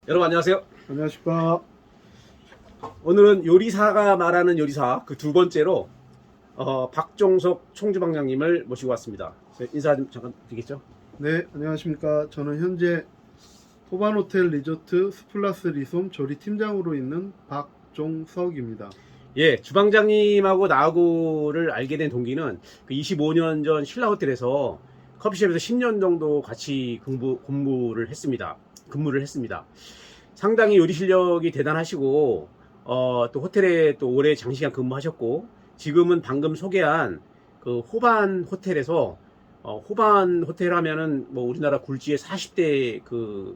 여러분 안녕하세요. 안녕하십니까. 오늘은 요리사가 말하는 요리사 그 두 번째로 박종석 총주방장님을 모시고 왔습니다. 인사 좀 잠깐 드리겠죠? 네, 안녕하십니까. 저는 현재 호반호텔 리조트 스플라스 리솜 조리 팀장으로 있는 박종석입니다. 예, 주방장님하고 나하고를 알게 된 동기는 그 25년 전 신라호텔에서 커피숍에서 10년 정도 같이 근무를 했습니다. 상당히 요리 실력이 대단하시고 또 호텔에 또 오래 장시간 근무하셨고 지금은 방금 소개한 그 호반 호텔에서 호반 호텔 하면은 뭐 우리나라 굴지의 40대 그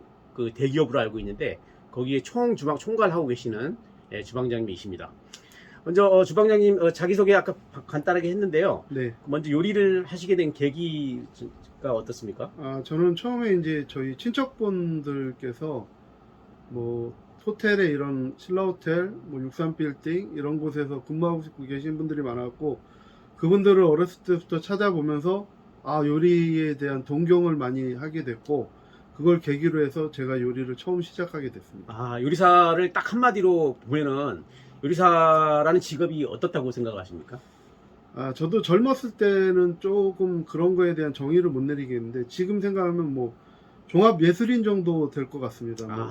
대기업으로 알고 있는데 거기에 주방 총괄하고 계시는 주방장님이십니다. 먼저 주방장님 자기소개 아까 간단하게 했는데요. 네. 먼저 요리를 하시게 된 계기가 어떻습니까? 저는 처음에 이제 저희 친척분들께서 뭐 호텔에 이런 신라호텔, 뭐 63빌딩 이런 곳에서 근무하고 계신 분들이 많았고 그분들을 어렸을 때부터 찾아보면서 요리에 대한 동경을 많이 하게 됐고 그걸 계기로 해서 제가 요리를 처음 시작하게 됐습니다. 요리사를 딱 한마디로 보면은 요리사라는 직업이 어떻다고 생각하십니까? 저도 젊었을 때는 조금 그런 거에 대한 정의를 못 내리겠는데 지금 생각하면 뭐 종합 예술인 정도 될 것 같습니다. 뭐.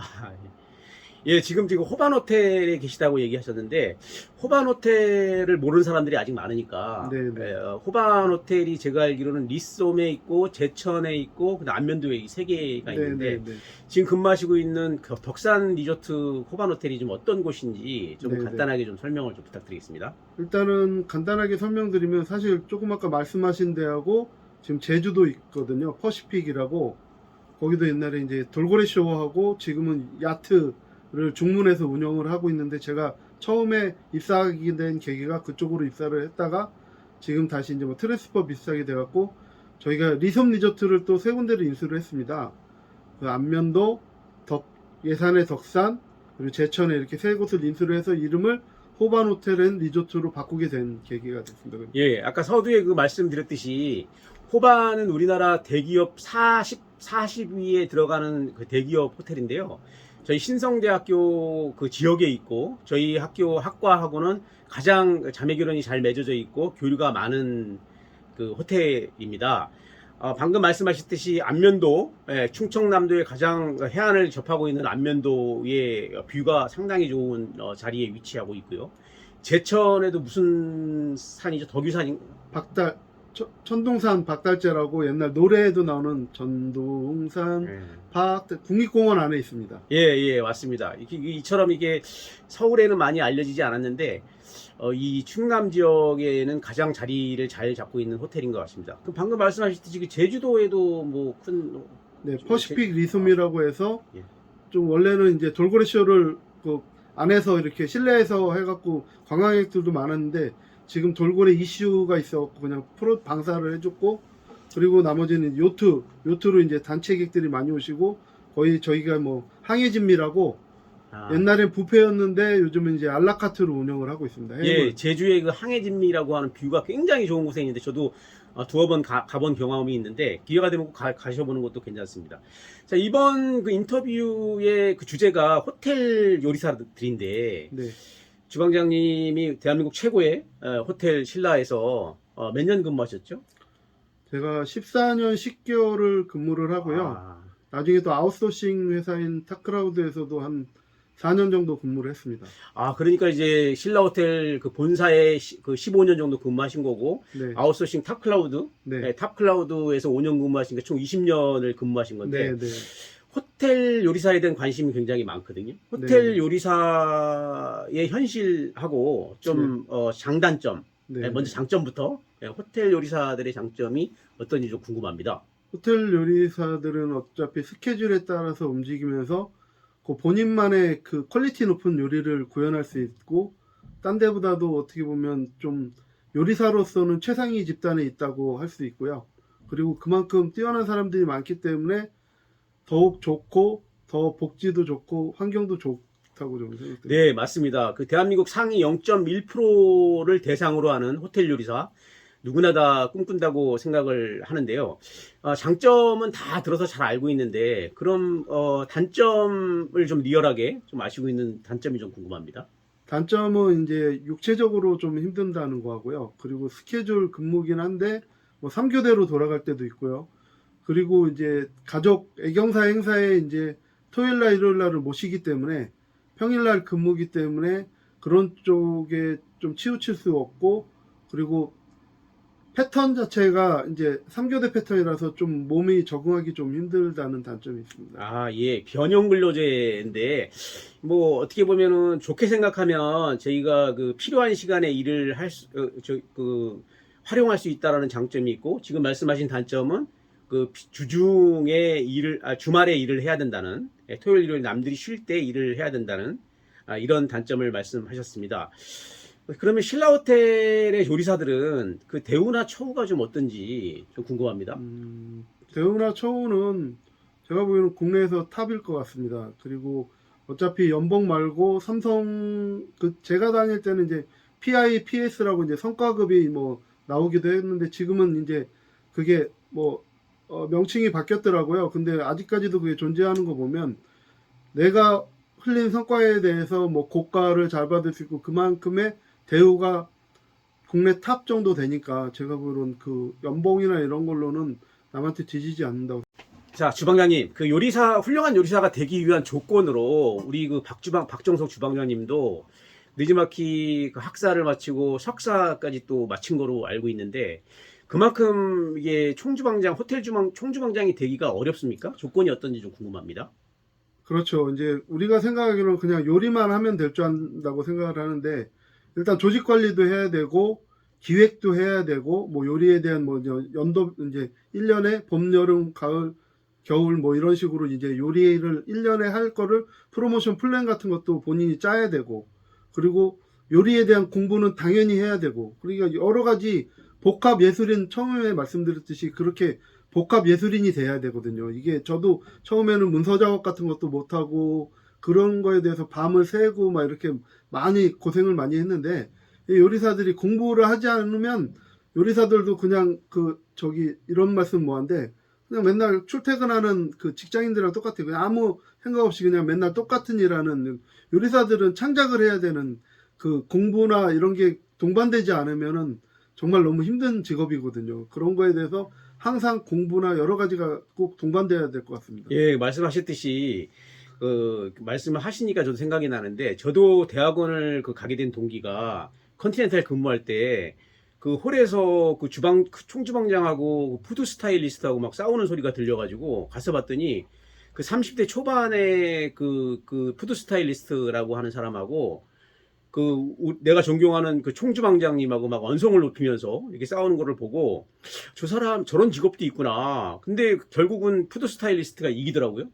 예, 지금 호반 호텔에 계시다고 얘기하셨는데 호반 호텔을 모르는 사람들이 아직 많으니까 네네. 호반 호텔이 제가 알기로는 리솜에 있고 제천에 있고 그다음 안면도에 이 세 개가 있는데 네네네. 지금 근무하시고 있는 그 덕산 리조트 호반 호텔이 좀 어떤 곳인지 좀 네네. 간단하게 좀 설명을 좀 부탁드리겠습니다. 일단은 간단하게 설명드리면 사실 조금 아까 말씀하신 데하고 지금 제주도 있거든요. 퍼시픽이라고 거기도 옛날에 이제 돌고래 쇼하고 지금은 야트를 중문에서 운영을 하고 있는데 제가 처음에 입사하게 된 계기가 그쪽으로 입사를 했다가 지금 다시 이제 뭐 트랜스퍼 비슷하게 돼갖고 저희가 리섬 리조트를 또 세 군데를 인수를 했습니다. 그 안면도, 예산의 덕산, 그리고 제천에 이렇게 세 곳을 인수를 해서 이름을 호반 호텔 앤 리조트로 바꾸게 된 계기가 됐습니다. 예, 아까 서두에 그 말씀드렸듯이 호반은 우리나라 대기업 40위에 들어가는 그 대기업 호텔인데요. 저희 신성대학교 그 지역에 있고 저희 학교 학과하고는 가장 자매결연이 잘 맺어져 있고 교류가 많은 그 호텔입니다. 방금 말씀하셨듯이 안면도, 충청남도의 가장 해안을 접하고 있는 안면도의 뷰가 상당히 좋은 자리에 위치하고 있고요. 제천에도 무슨 산이죠? 덕유산인? 천동산 박달재라고 옛날 노래에도 나오는 전동산 국립공원 안에 있습니다. 예, 맞습니다. 이처럼 이게 서울에는 많이 알려지지 않았는데, 이 충남 지역에는 가장 자리를 잘 잡고 있는 호텔인 것 같습니다. 그럼 방금 말씀하셨듯이 제주도에도 뭐 네, 퍼시픽 리솜이라고 해서 예. 좀 원래는 이제 돌고래 쇼를 그 안에서 이렇게 실내에서 해갖고 관광객들도 많았는데 지금 돌고래 이슈가 있어갖고 그냥 프로 방사를 해줬고 그리고 나머지는 요트로 이제 단체객들이 많이 오시고 거의 저희가 뭐 항해진미라고 옛날엔 뷔페였는데 요즘은 이제 알라카트로 운영을 하고 있습니다. 예, 제주의 그 항해진미라고 하는 뷰가 굉장히 좋은 곳에 있는데 저도 두어 번 가본 경험이 있는데 기회가 되면 꼭 가셔보는 것도 괜찮습니다. 자, 이번 그 인터뷰의 그 주제가 호텔 요리사들인데 네. 주방장님이 대한민국 최고의 호텔 신라에서 몇 년 근무하셨죠? 제가 14년 10개월을 근무를 하고요. 나중에 또 아웃소싱 회사인 타크라우드에서도 한 4년 정도 근무를 했습니다. 그러니까 이제 신라 호텔 그 본사에 그 15년 정도 근무하신 거고, 네. 아웃소싱 탑클라우드, 네. 탑클라우드에서 5년 근무하신 게 총 20년을 근무하신 건데, 네. 호텔 요리사에 대한 관심이 굉장히 많거든요. 호텔 요리사의 현실하고 좀 장단점, 먼저 장점부터 호텔 요리사들의 장점이 어떤지 좀 궁금합니다. 호텔 요리사들은 어차피 스케줄에 따라서 움직이면서 그 본인만의 그 퀄리티 높은 요리를 구현할 수 있고 딴 데보다도 어떻게 보면 좀 요리사로서는 최상위 집단에 있다고 할 수 있고요. 그리고 그만큼 뛰어난 사람들이 많기 때문에 더욱 좋고 더 복지도 좋고 환경도 좋다고 좀 생각됩니다. 네, 맞습니다. 그 대한민국 상위 0.1%를 대상으로 하는 호텔 요리사 누구나 다 꿈꾼다고 생각을 하는데요. 장점은 다 들어서 잘 알고 있는데 그럼 단점을 좀 리얼하게 좀 아시고 있는 단점이 좀 궁금합니다. 단점은 이제 육체적으로 좀 힘든다는 거고요. 그리고 스케줄 근무긴 한데 뭐 3교대로 돌아갈 때도 있고요. 그리고 이제 가족 애경사 행사에 이제 토요일 날 일요일 날을 못 쉬기 때문에 평일 날 근무기 때문에 그런 쪽에 좀 치우칠 수 없고, 그리고 패턴 자체가 이제 3교대 패턴이라서 좀 몸이 적응하기 좀 힘들다는 단점이 있습니다. 아, 예. 변형 근로제인데, 뭐, 어떻게 보면은 좋게 생각하면 저희가 그 필요한 시간에 일을 활용할 수 있다라는 장점이 있고, 지금 말씀하신 단점은 그 주중에 주말에 일을 해야 된다는, 토요일, 일요일 남들이 쉴 때 일을 해야 된다는, 이런 단점을 말씀하셨습니다. 그러면 신라 호텔의 요리사들은 그 대우나 처우가 좀 어떤지 좀 궁금합니다. 대우나 처우는 제가 보기에는 국내에서 탑일 것 같습니다. 그리고 어차피 연봉 말고 삼성, 제가 다닐 때는 이제 PIPS라고 이제 성과급이 뭐 나오기도 했는데 지금은 이제 그게 뭐 명칭이 바뀌었더라고요. 근데 아직까지도 그게 존재하는 거 보면 내가 흘린 성과에 대해서 뭐 고가를 잘 받을 수 있고 그만큼의 대우가 국내 탑 정도 되니까 제가 보기로는 그 연봉이나 이런 걸로는 남한테 뒤지지 않는다고. 자, 주방장님, 그 훌륭한 요리사가 되기 위한 조건으로 우리 그 박정석 주방장님도 느지막이 그 학사를 마치고 석사까지 또 마친 거로 알고 있는데 그만큼 이게 총주방장이 되기가 어렵습니까? 조건이 어떤지 좀 궁금합니다. 그렇죠. 이제 우리가 생각하기로는 그냥 요리만 하면 될 줄 안다고 생각을 하는데, 일단 조직 관리도 해야 되고 기획도 해야 되고 뭐 요리에 대한 뭐 연도 이제 1년에 봄, 여름, 가을, 겨울 뭐 이런 식으로 이제 요리를 1년에 할 거를 프로모션 플랜 같은 것도 본인이 짜야 되고, 그리고 요리에 대한 공부는 당연히 해야 되고, 그러니까 여러 가지 복합 예술인, 처음에 말씀드렸듯이 그렇게 복합 예술인이 돼야 되거든요. 이게 저도 처음에는 문서 작업 같은 것도 못하고 그런 거에 대해서 밤을 새고 막 이렇게 많이 고생을 많이 했는데, 이 요리사들이 공부를 하지 않으면 요리사들도 그냥 이런 말씀 뭐한데 그냥 맨날 출퇴근하는 그 직장인들이랑 똑같아요. 그냥 아무 생각 없이 그냥 맨날 똑같은 일 하는, 요리사들은 창작을 해야 되는, 그 공부나 이런 게 동반되지 않으면은 정말 너무 힘든 직업이거든요. 그런 거에 대해서 항상 공부나 여러 가지가 꼭 동반돼야 될 것 같습니다. 예, 말씀하셨듯이 말씀을 하시니까 저도 생각이 나는데 저도 대학원을 가게 된 동기가 컨티넨탈 근무할 때 그 홀에서 그 총주방장하고 푸드 스타일리스트하고 막 싸우는 소리가 들려가지고 가서 봤더니 그 30대 초반에 그 푸드 스타일리스트라고 하는 사람하고 내가 존경하는 그 총주방장님하고 막 언성을 높이면서 이렇게 싸우는 거를 보고 저 사람 저런 직업도 있구나. 근데 결국은 푸드 스타일리스트가 이기더라고요.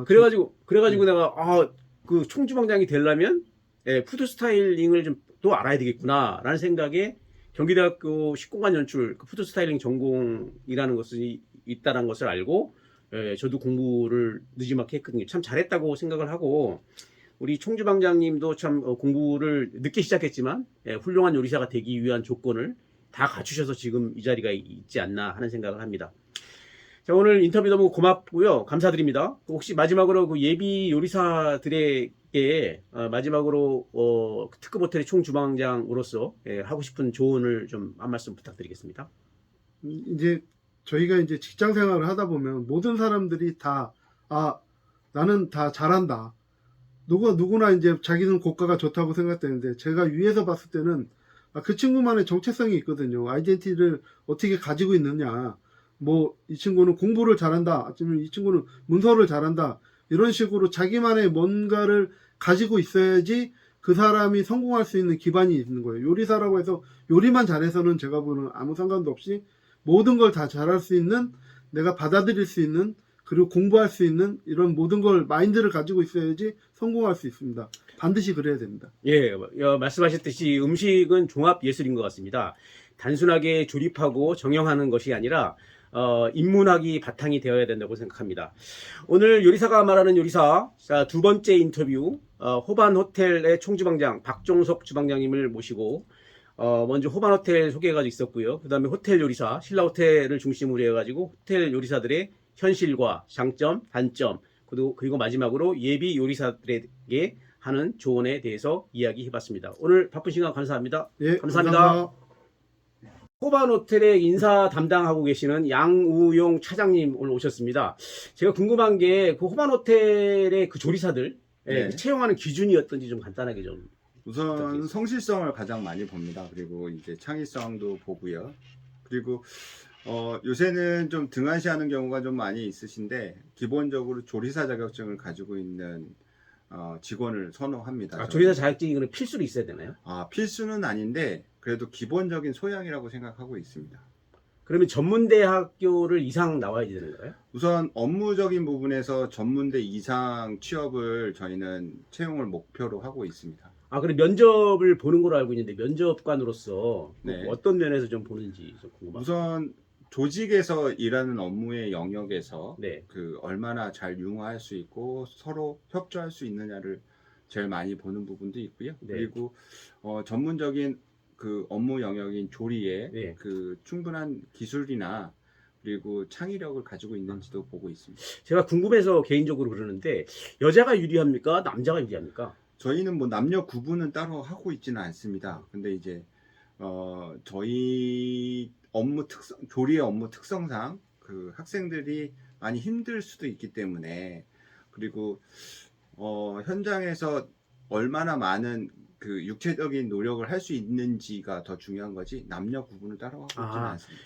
그래가지고 내가 그 총주방장이 되려면 푸드 스타일링을 좀 또 알아야 되겠구나 라는 생각에 경기대학교 식공간 연출 그 푸드 스타일링 전공이라는 것이 있다는 것을 알고 저도 공부를 늦지막히 했거든요. 참 잘했다고 생각을 하고, 우리 총주방장님도 참 공부를 늦게 시작했지만 훌륭한 요리사가 되기 위한 조건을 다 갖추셔서 지금 이 자리가 있지 않나 하는 생각을 합니다. 자, 오늘 인터뷰 너무 고맙고요. 감사드립니다. 혹시 마지막으로 그 예비 요리사들에게 마지막으로 특급 호텔의 총주방장으로서 하고 싶은 조언을 좀 한 말씀 부탁드리겠습니다. 이제 저희가 이제 직장 생활을 하다 보면 모든 사람들이 나는 다 잘한다. 누구나 이제 자기는 고가가 좋다고 생각되는데, 제가 위에서 봤을 때는 그 친구만의 정체성이 있거든요. 아이덴티티를 어떻게 가지고 있느냐. 뭐 이 친구는 공부를 잘한다, 아니면 이 친구는 문서를 잘한다, 이런 식으로 자기만의 뭔가를 가지고 있어야지 그 사람이 성공할 수 있는 기반이 있는 거예요. 요리사라고 해서 요리만 잘해서는 제가 보는 아무 상관도 없이 모든 걸 다 잘할 수 있는, 내가 받아들일 수 있는, 그리고 공부할 수 있는 이런 모든 걸 마인드를 가지고 있어야지 성공할 수 있습니다. 반드시 그래야 됩니다. 예, 말씀하셨듯이 음식은 종합 예술인 것 같습니다. 단순하게 조립하고 정형하는 것이 아니라 인문학이 바탕이 되어야 된다고 생각합니다. 오늘 요리사가 말하는 요리사, 자, 두 번째 인터뷰, 호반 호텔의 총주방장 박종석 주방장님을 모시고 먼저 호반 호텔 소개가 있었고요. 그 다음에 호텔 요리사, 신라 호텔을 중심으로 해가지고 호텔 요리사들의 현실과 장점, 단점, 그리고 마지막으로 예비 요리사들에게 하는 조언에 대해서 이야기해봤습니다. 오늘 바쁜 시간 감사합니다. 예, 감사합니다. 호반 호텔의 인사 담당하고 계시는 양우용 차장님 오늘 오셨습니다. 제가 궁금한 게 그 호반 호텔의 그 조리사들 네. 채용하는 기준이 어떤지 좀 간단하게 좀. 우선 성실성을 가장 많이 봅니다. 그리고 이제 창의성도 보고요. 그리고 요새는 좀 등한시하는 경우가 좀 많이 있으신데 기본적으로 조리사 자격증을 가지고 있는 직원을 선호합니다. 아, 조리사 자격증이 그럼 필수로 있어야 되나요? 필수는 아닌데 그래도 기본적인 소양이라고 생각하고 있습니다. 그러면 전문대학교를 이상 나와야 되는 거예요? 우선 업무적인 부분에서 전문대 이상 취업을 저희는 채용을 목표로 하고 있습니다. 아, 그럼 면접을 보는 걸로 알고 있는데 면접관으로서 네. 어떤 면에서 좀 보는지 좀 궁금합니다. 우선 조직에서 일하는 업무의 영역에서 네. 그 얼마나 잘 융화할 수 있고 서로 협조할 수 있느냐를 제일 많이 보는 부분도 있고요. 네. 그리고 전문적인 그 업무 영역인 조리에 네. 그 충분한 기술이나 그리고 창의력을 가지고 있는지도 보고 있습니다. 제가 궁금해서 개인적으로 그러는데 여자가 유리합니까? 남자가 유리합니까? 저희는 뭐 남녀 구분은 따로 하고 있지는 않습니다. 근데 이제 저희 업무 특성, 조리의 업무 특성상 그 학생들이 많이 힘들 수도 있기 때문에 그리고 현장에서 얼마나 많은 그 육체적인 노력을 할 수 있는지가 더 중요한 거지 남녀 구분을 따로 하고 있지는 않습니다.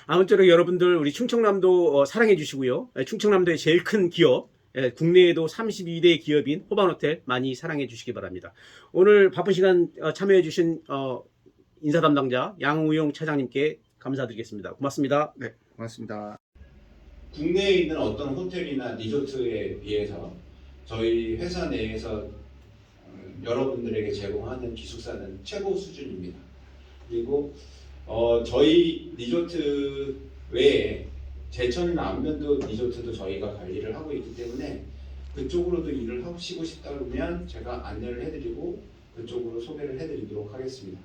아무쪼록 여러분들 우리 충청남도 사랑해 주시고요. 충청남도의 제일 큰 기업, 국내에도 32대 기업인 호반호텔 많이 사랑해 주시기 바랍니다. 오늘 바쁜 시간 참여해 주신 인사 담당자 양우용 차장님께 감사드리겠습니다. 고맙습니다. 네, 고맙습니다. 국내에 있는 어떤 호텔이나 리조트에 비해서 저희 회사 내에서 여러분들에게 제공하는 기숙사는 최고 수준입니다. 그리고 저희 리조트 외에 제천이나 안면도 리조트도 저희가 관리를 하고 있기 때문에 그쪽으로도 일을 하시고 싶다 그러면 제가 안내를 해드리고 그쪽으로 소개를 해드리도록 하겠습니다.